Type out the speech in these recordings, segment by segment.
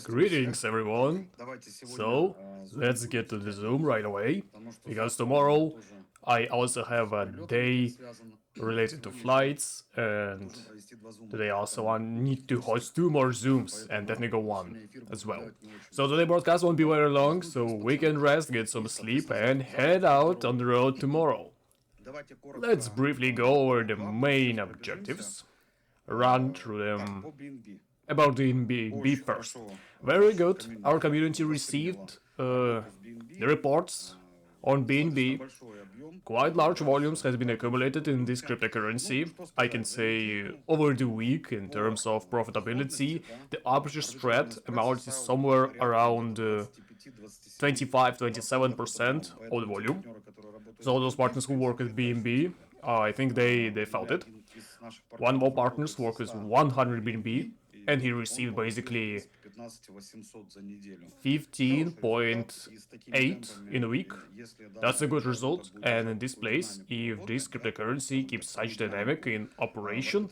Greetings everyone. So, let's get to the Zoom right away, because tomorrow I also have a day related to flights, and today also I need to host 2 more Zooms and technical one as well. So today broadcast won't be very long, so we can rest, get some sleep, and head out on the road tomorrow. Let's briefly go over the main objectives, run through them about the B first. Very good. Our community received the reports on BNB. Quite large volumes has been accumulated in this cryptocurrency. I can say over the week in terms of profitability, the average spread amount is somewhere around 25-27% of the volume. So those partners who work with BNB, I think they felt it. One more partners work with 100 BNB, and he received basically 15.8 in a week. That's a good result, and in this place, if this cryptocurrency keeps such dynamic in operation,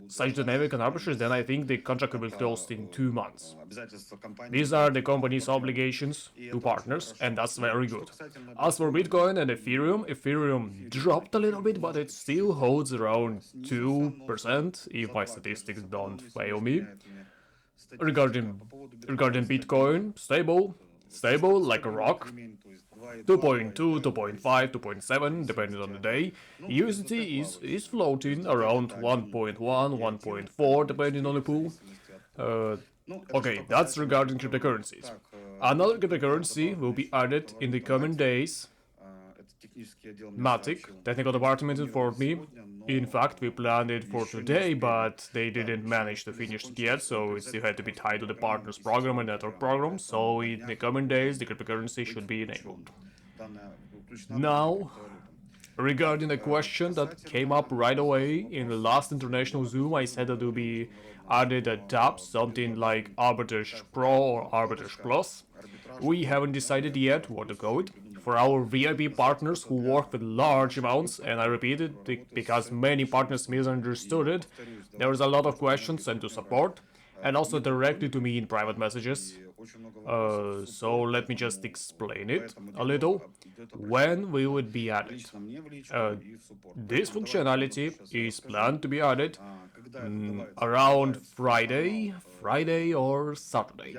such dynamic and arbitrage, then I think the contract will be closed in 2 months. These are the company's obligations to partners, and that's very good. As for Bitcoin and Ethereum dropped a little bit, but it still holds around 2%, if my statistics don't fail me. Regarding Bitcoin, stable like a rock. 2.2, 2.5, 2.7, depending on the day. USD is floating around 1.1, 1.4, depending on the pool. Okay, that's regarding cryptocurrencies. Another cryptocurrency will be added in the coming days. Matic, technical department informed me. In fact, we planned it for today, but they didn't manage to finish it yet, so it still had to be tied to the partners program and network program, so in the coming days the cryptocurrency should be enabled. Now, regarding a question that came up right away in the last international Zoom, I said that it will be added a tab, something like Arbitrage Pro or Arbitrage Plus. We haven't decided yet what to go with. For our VIP partners who work with large amounts, and I repeat it because many partners misunderstood it, there was a lot of questions sent to support, and also directly to me in private messages. So let me just explain it a little. When we would be added? This functionality is planned to be added around Friday or Saturday.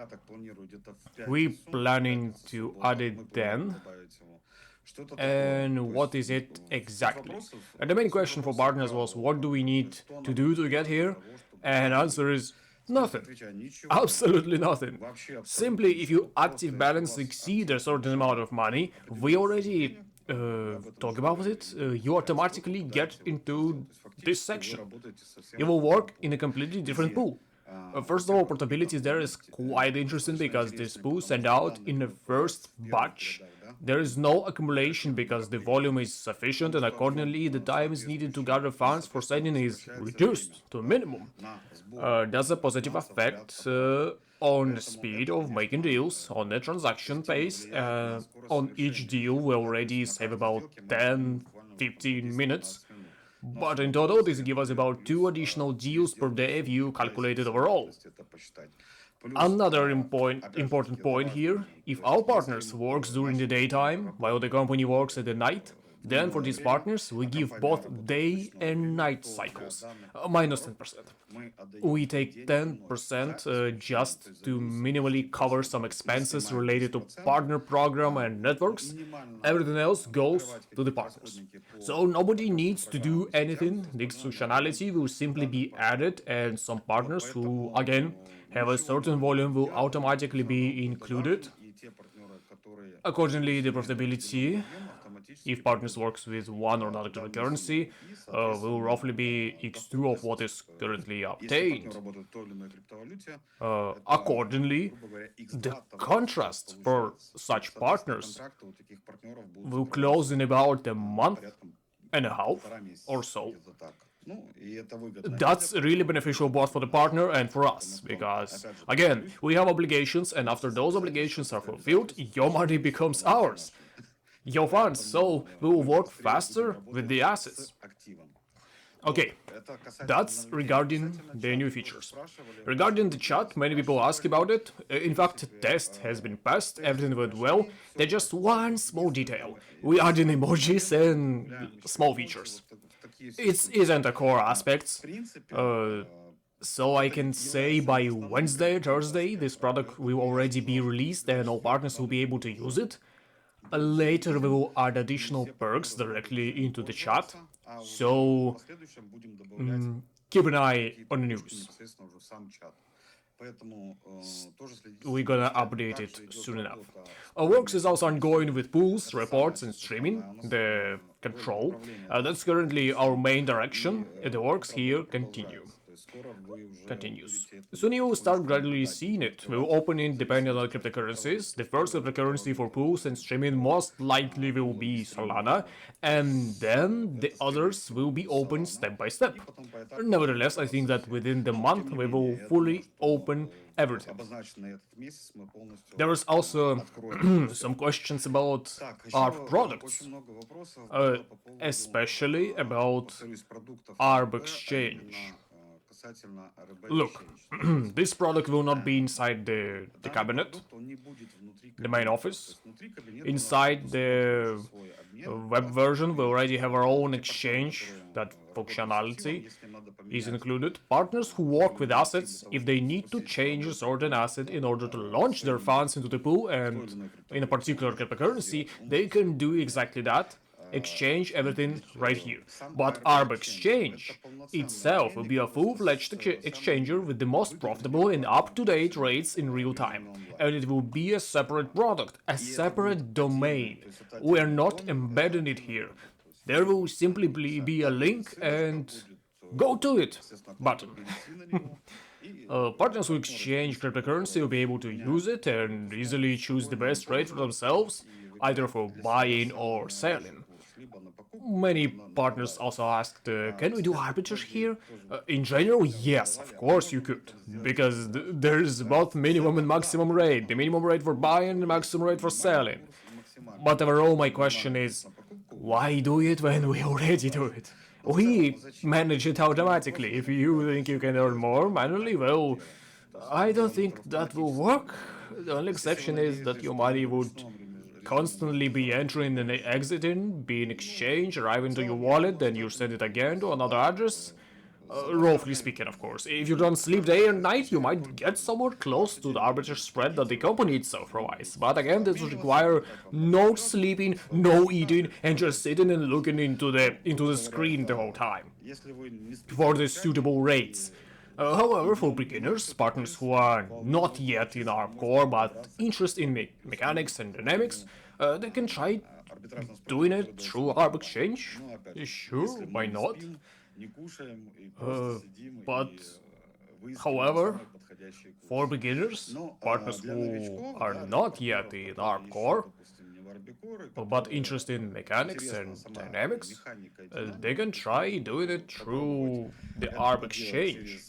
We planning to add it then. And what is it exactly? And the main question for partners was, what do we need to do to get here? And answer is nothing. Absolutely nothing. Simply, if your active balance exceeds a certain amount of money, we already talk about it, you automatically get into this section. You will work in a completely different pool. First of all, portability there is quite interesting because this pool sent out in the first batch. There is no accumulation because the volume is sufficient, and accordingly the time is needed to gather funds for sending is reduced to a minimum. That's a positive effect on the speed of making deals, on the transaction pace. On each deal we already save about 10-15 minutes. But in total, this gives us about 2 additional deals per day if you calculate it overall. Another important point here, if our partners works during the daytime while the company works at the night, then for these partners we give both day and night cycles, minus 10%. We take 10% just to minimally cover some expenses related to partner program and networks. Everything else goes to the partners. So nobody needs to do anything. This functionality will simply be added, and some partners who, again, have a certain volume will automatically be included. Accordingly, the profitability, if partners works with one or another cryptocurrency, will roughly be x2 of what is currently obtained. Accordingly, the contrast for such partners will close in about a month and a half or so. That's really beneficial both for the partner and for us, because, again, we have obligations, and after those obligations are fulfilled, your money becomes ours, your funds, so we will work faster with the assets. Okay, that's regarding the new features. Regarding the chat, many people ask about it. In fact, test has been passed, everything went well. There's just one small detail. We added emojis and small features. It isn't a core aspect. So I can say by Wednesday, Thursday, this product will already be released and all partners will be able to use it. Later we will add additional perks directly into the chat. So keep an eye on the news. We're gonna update it soon enough. Our works is also ongoing with pools, reports, and streaming. The control. That's currently our main direction. The works here continues. Soon you will start gradually seeing it. We will open it depending on cryptocurrencies. The first cryptocurrency for pools and streaming most likely will be Solana, and then the others will be open step by step. Nevertheless, I think that within the month we will fully open everything. There is also some questions about our products, especially about Arb Exchange. Look, this product will not be inside the cabinet, the main office. Inside the web version, we already have our own exchange. That functionality is included. Partners who work with assets, if they need to change a certain asset in order to launch their funds into the pool and in a particular cryptocurrency, they can do exactly that. Exchange everything right here. But Arb Exchange itself will be a full-fledged exchanger with the most profitable and up-to-date rates in real time. And it will be a separate product, a separate domain. We are not embedding it here. There will simply be a link and go to it button. Partners who exchange cryptocurrency will be able to use it and easily choose the best rate for themselves, either for buying or selling. Many partners also asked, can we do arbitrage here? In general, yes, of course you could, because there's both minimum and maximum rate, the minimum rate for buying and the maximum rate for selling. But overall, my question is, why do it when we already do it? We manage it automatically. If you think you can earn more manually, well, I don't think that will work. The only exception is that your money would constantly be entering and exiting, being exchanged, arriving to your wallet, then you send it again to another address. Roughly speaking, of course. If you don't sleep day and night, you might get somewhere close to the arbitrage spread that the company itself provides. But again, this would require no sleeping, no eating, and just sitting and looking into the screen the whole time for the suitable rates. However, for beginners, partners who are not yet in ArbCore but interested in mechanics and dynamics, they can try doing it through Arb Exchange. Sure, why not? But, however, for beginners, partners who are not yet in ArbCore, but interested in mechanics and dynamics, they can try doing it through the Arb Exchange.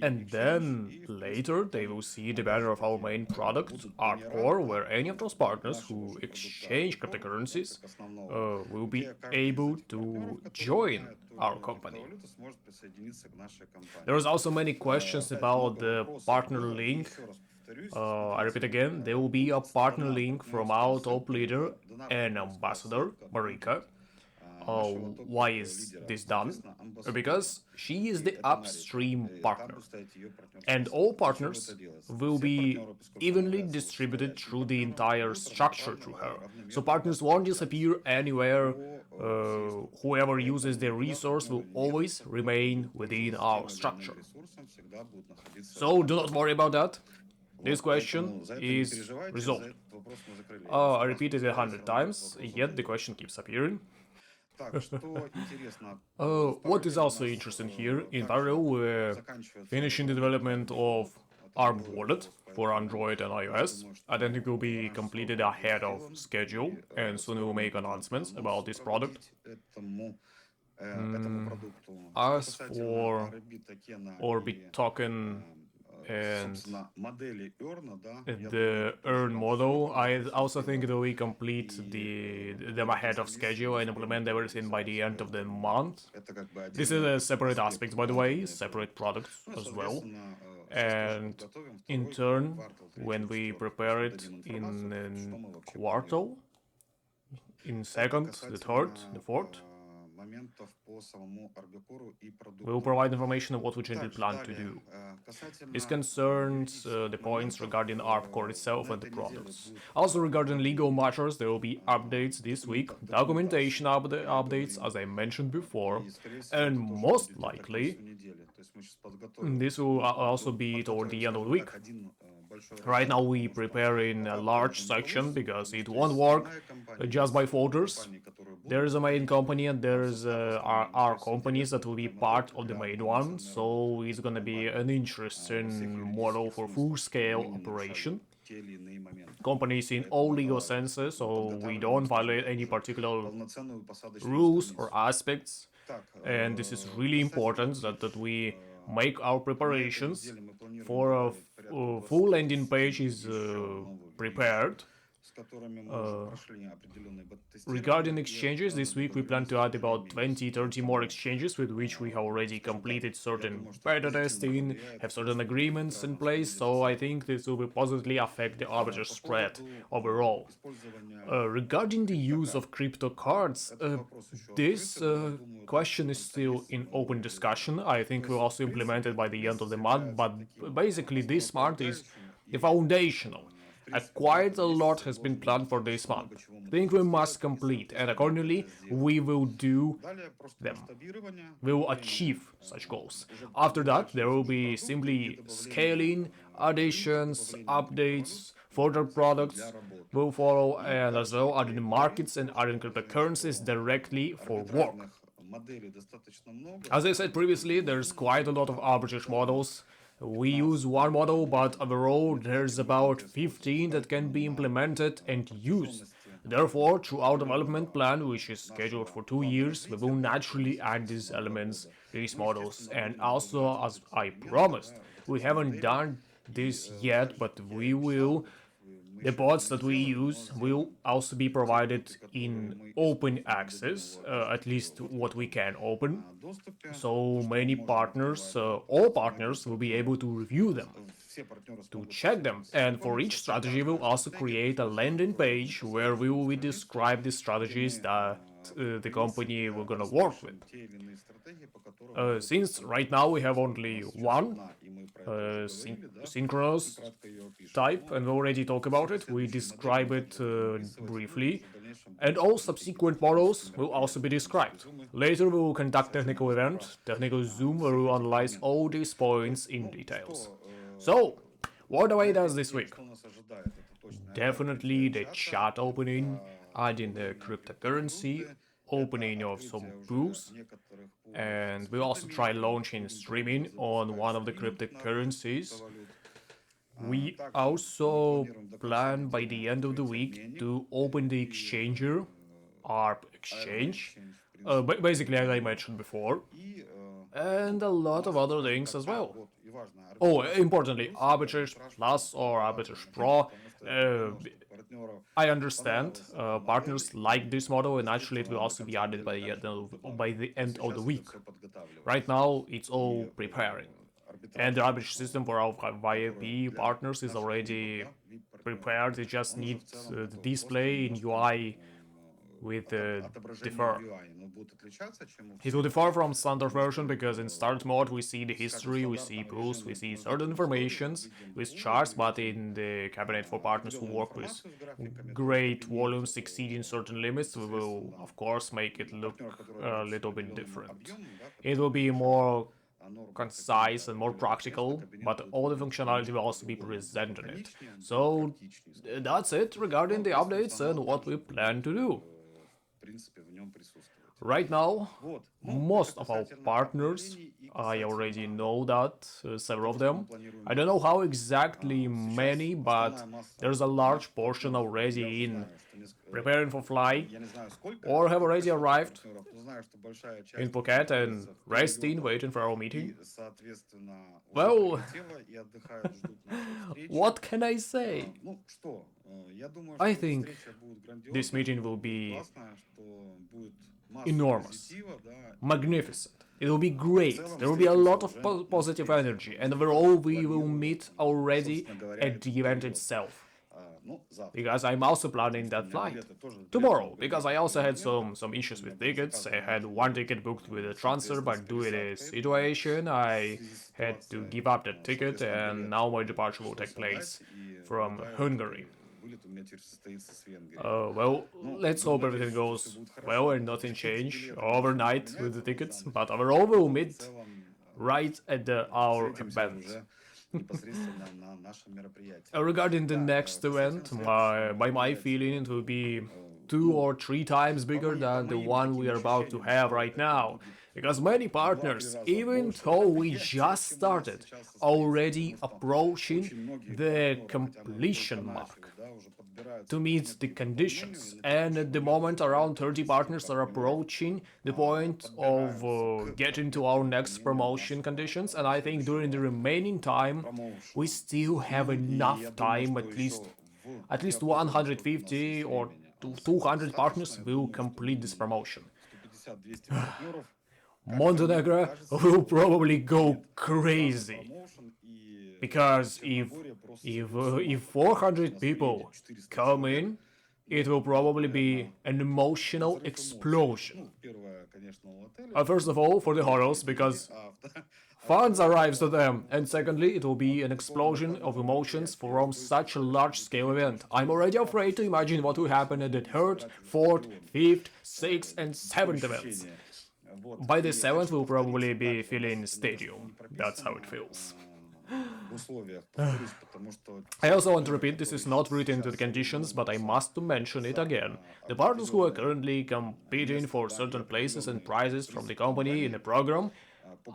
And then later they will see the banner of our main product, ArbCore, where any of those partners who exchange cryptocurrencies will be able to join our company. There was also many questions about the partner link. I repeat again, there will be a partner link from our top leader and ambassador, Marika. Why is this done? Because she is the upstream partner, and all partners will be evenly distributed through the entire structure through her. So partners won't disappear anywhere. Whoever uses their resource will always remain within our structure. So do not worry about that. This question is resolved. I repeated it 100 times, yet the question keeps appearing. What is also interesting here, in parallel we're finishing the development of ARM Wallet for Android and iOS. I think it will be completed ahead of schedule, and soon we'll make announcements about this product. As for Orbit token And the earn model, I also think that we complete them ahead of schedule and implement everything by the end of the month. This is a separate aspect, by the way, separate products as well. And in turn, when we prepare it in a quartal, in second, the third, the fourth, we will provide information on what we generally plan to do. This concerns the points regarding ArbCore itself and the products. Also regarding legal matters, there will be updates this week, documentation updates, as I mentioned before, and most likely this will also be toward the end of the week. Right now we preparing a large section because it won't work just by folders. There is a main company and there's our companies that will be part of the main one, so it's gonna be an interesting model for full-scale operation. Companies in all legal senses, so we don't violate any particular rules or aspects, and this is really important that we make our preparations for a full landing page is prepared. Regarding exchanges, this week we plan to add about 20-30 more exchanges with which we have already completed certain beta testing, have certain agreements in place, so I think this will positively affect the arbitrage spread overall. Regarding the use of crypto cards, this question is still in open discussion. I think we'll also implement it by the end of the month, but basically this part is the foundational. Quite a lot has been planned for this month. I think we must complete, and accordingly, we will do them. We will achieve such goals. After that, there will be simply scaling, additions, updates, further products will follow, and as well adding markets and adding cryptocurrencies directly for work. As I said previously, there's quite a lot of arbitrage models. We use one model, but overall there's about 15 that can be implemented and used. Therefore, through our development plan, which is scheduled for 2 years, we will naturally add these elements, these models. And also, as I promised, we haven't done this yet, but we will. The bots that we use will also be provided in open access, at least what we can open. So many partners, all partners will be able to review them, to check them. And for each strategy, we'll also create a landing page where we will describe the strategies that the company we're gonna work with. Since right now we have only one synchronous type, and we already talked about it, we describe it briefly, and all subsequent models will also be described. Later we will conduct technical event, technical zoom, where we will analyze all these points in details. So, what await us this week? Definitely the chat opening, adding the cryptocurrency, opening of some pools, and we'll also try launching streaming on one of the cryptocurrencies. We also plan by the end of the week to open the exchanger, ARB exchange, basically as I mentioned before, and a lot of other things as well. Oh, importantly, Arbitrage Plus or Arbitrage Pro. I understand partners like this model, and actually it will also be added by the end of the week. Right now, it's all preparing. And the arbitrage system for our VIP partners is already prepared. They just need the display in UI with defer. It will differ from standard version because in start mode we see the history, we see pools, we see certain informations with charts, but in the cabinet for partners who work with great volumes exceeding certain limits, we will of course make it look a little bit different. It will be more concise and more practical, but all the functionality will also be presented in it. So that's it regarding the updates and what we plan to do. Right now, most of our partners I already know that, several of them. I don't know how exactly many, but there's a large portion already in preparing for flight or have already arrived in Phuket and resting, waiting for our meeting. Well, what can I say? I think this meeting will be enormous, magnificent. It will be great. There will be a lot of positive energy, and overall, we will meet already at the event itself. Because I'm also planning that flight tomorrow. Because I also had some issues with tickets. I had one ticket booked with a transfer, but due to the situation, I had to give up that ticket, and now my departure will take place from Hungary. Well, let's hope everything goes well and nothing change overnight with the tickets. But overall, we'll meet right at our event. Regarding the next event, by my feeling, it will be 2 or 3 times bigger than the one we are about to have right now. Because many partners, even though we just started, already approaching the completion mark to meet the conditions, and at the moment around 30 partners are approaching the point of getting to our next promotion conditions, and I think during the remaining time we still have enough time, at least 150 or 200 partners will complete this promotion. Montenegro will probably go crazy. Because if 400 people come in, it will probably be an emotional explosion. First of all, for the hotels, because funds arrives to them, and secondly, it will be an explosion of emotions from such a large-scale event. I'm already afraid to imagine what will happen at the third, fourth, fifth, sixth, and seventh events. By the seventh, we'll probably be filling stadium. That's how it feels. I also want to repeat, this is not written into the conditions, but I must mention it again. The partners who are currently competing for certain places and prizes from the company in the program,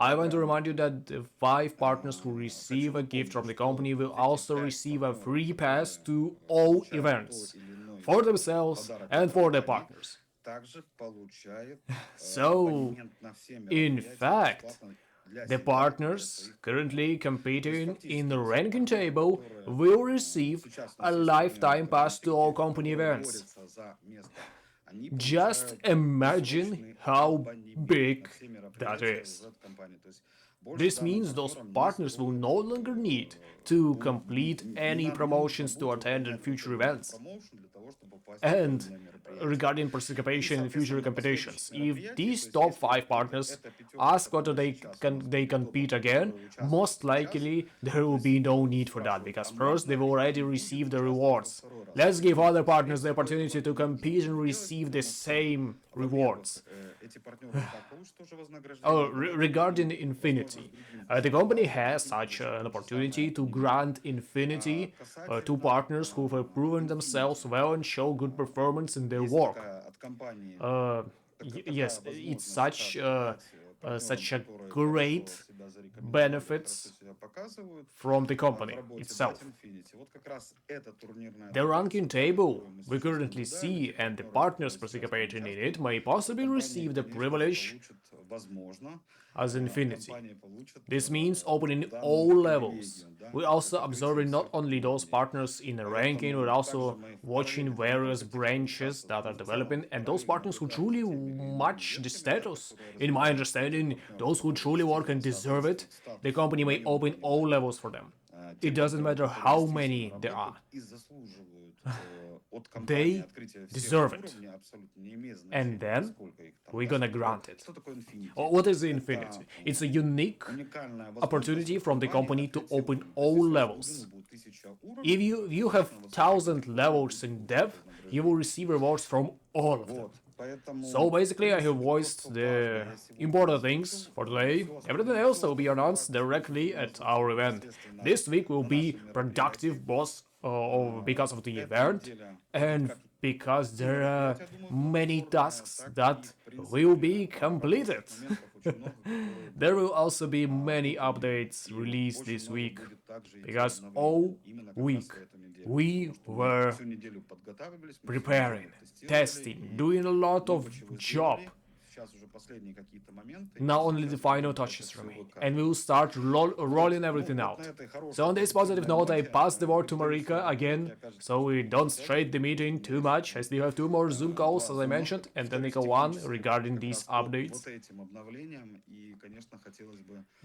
I want to remind you that the 5 partners who receive a gift from the company will also receive a free pass to all events, for themselves and for their partners. So, in fact, the partners currently competing in the ranking table will receive a lifetime pass to all company events. Just imagine how big that is. This means those partners will no longer need to complete any promotions to attend in future events. And regarding participation in future competitions, if these top 5 partners ask whether they compete again, most likely there will be no need for that, because first they've already received the rewards. Let's give other partners the opportunity to compete and receive the same rewards. Regarding Infinity, the company has such an opportunity to grant Infinity to partners who have proven themselves well and show good performance in their work. Yes, it's such a great benefits from the company itself. The ranking table we currently see and the partners participating in it may possibly receive the privilege as Infinity. This means opening all levels. We're also observing not only those partners in the ranking, we're also watching various branches that are developing, and those partners who truly match the status. In my understanding, those who truly work and deserve it, the company may open all levels for them. It doesn't matter how many there are. They deserve it. And then we're gonna grant it. What is the Infinity? It's a unique opportunity from the company to open all levels. If you have 1,000 levels in depth, you will receive rewards from all of them. So basically, I have voiced the important things for today. Everything else will be announced directly at our event. This week will be productive, both because of the event and because there are many tasks that will be completed. There will also be many updates released this week, because all week we were preparing, testing, doing a lot of job. Now only the final touches remain, and we will start rolling everything out. So on this positive note, I pass the word to Marika again, so we don't straight the meeting too much. I still have 2 more Zoom calls, as I mentioned, and technical one regarding these updates.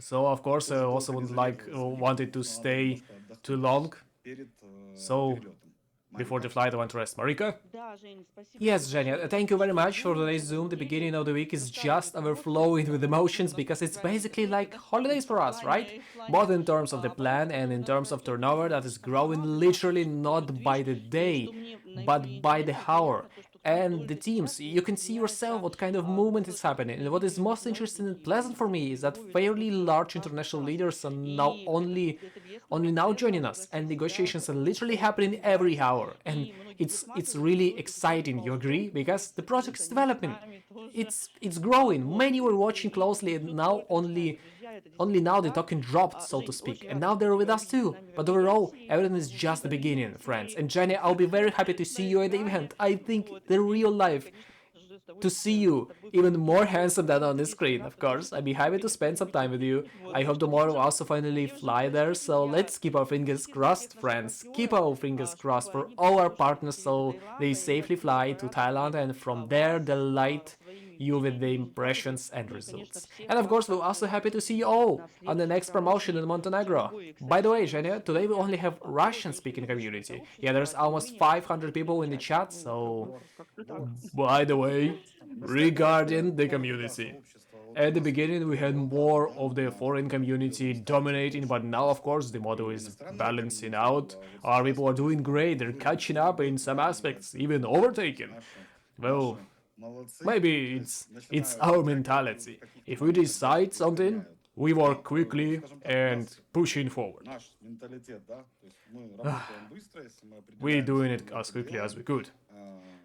So of course, I also wanted to stay too long. So before the flight, I want to rest. Marika? Yes, Zhenya, thank you very much for today's Zoom. The beginning of the week is just overflowing with emotions because it's basically like holidays for us, right? Both in terms of the plan and in terms of turnover that is growing literally not by the day, but by the hour. And the teams, you can see yourself what kind of movement is happening. And what is most interesting and pleasant for me is that fairly large international leaders are now only now joining us, and negotiations are literally happening every hour. And it's really exciting, you agree? Because the project is developing. It's growing. Many were watching closely, and now only now the token dropped, so to speak, and now they're with us too. But overall, everything is just the beginning, friends. And Jenny, I'll be very happy to see you at the event. I think the real life to see you even more handsome than on the screen, of course. I'd be happy to spend some time with you. I hope tomorrow will also finally fly there, so let's keep our fingers crossed, friends. Keep our fingers crossed for all our partners so they safely fly to Thailand and from there delight you with the impressions and results. And of course, we're also happy to see you all on the next promotion in Montenegro. By the way, Zhenya, today we only have Russian-speaking community. Yeah, there's almost 500 people in the chat, so... By the way, regarding the community. At the beginning we had more of the foreign community dominating, but now of course the model is balancing out. Our people are doing great, they're catching up in some aspects, even overtaking. Well, maybe it's our mentality. If we decide something, we work quickly and pushing forward. We're doing it as quickly as we could.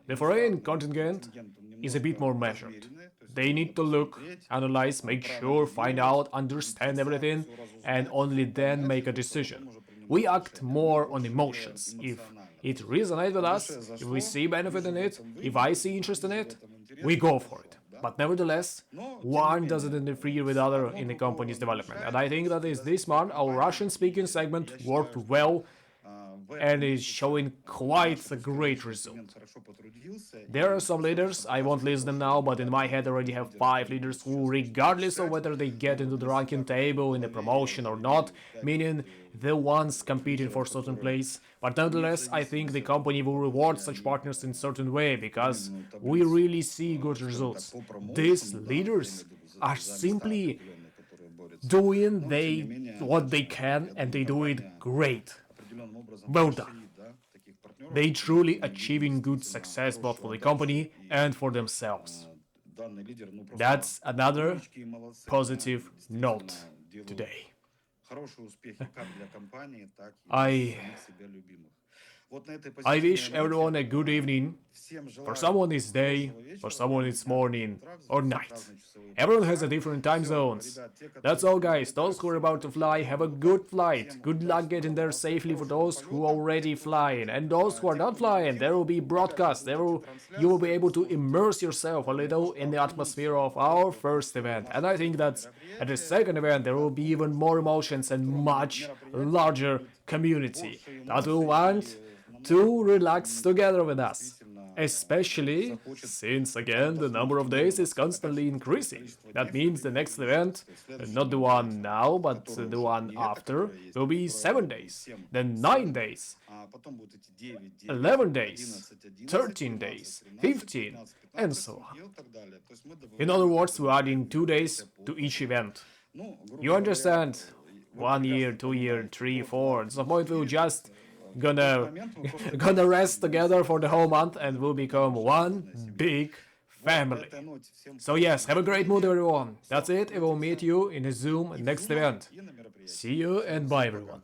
The foreign contingent is a bit more measured. They need to look, analyze, make sure, find out, understand everything, and only then make a decision. We act more on emotions. If it resonates with us, if we see benefit in it, if I see interest in it, we go for it. But nevertheless, one doesn't interfere with other in the company's development. And I think that is this month our Russian-speaking segment worked well and is showing quite a great result. There are some leaders, I won't list them now, but in my head I already have 5 leaders who, regardless of whether they get into the ranking table in the promotion or not, meaning the ones competing for certain place, but nonetheless I think the company will reward such partners in certain way, because we really see good results. These leaders are simply doing what they can, and they do it great. Well done. They truly achieving good success both for the company and for themselves. That's another positive note today. I wish everyone a good evening. For someone it's day, for someone it's morning or night. Everyone has a different time zones. That's all, guys. Those who are about to fly, have a good flight. Good luck getting there safely for those who are already flying. And those who are not flying, there will be broadcasts. You will be able to immerse yourself a little in the atmosphere of our first event. And I think that at the second event there will be even more emotions and much larger community that will want to relax together with us. Especially since, again, the number of days is constantly increasing. That means the next event, not the one now, but the one after, will be 7 days, then 9 days, 11 days, 13 days, 15, and so on. In other words, we're adding 2 days to each event. You understand? 1 year, 2 year, 3, 4, at some point we'll just gonna rest together for the whole month and we'll become one big family. So yes, have a great mood, everyone. That's it. I will meet you in a Zoom next event. See you and bye, everyone.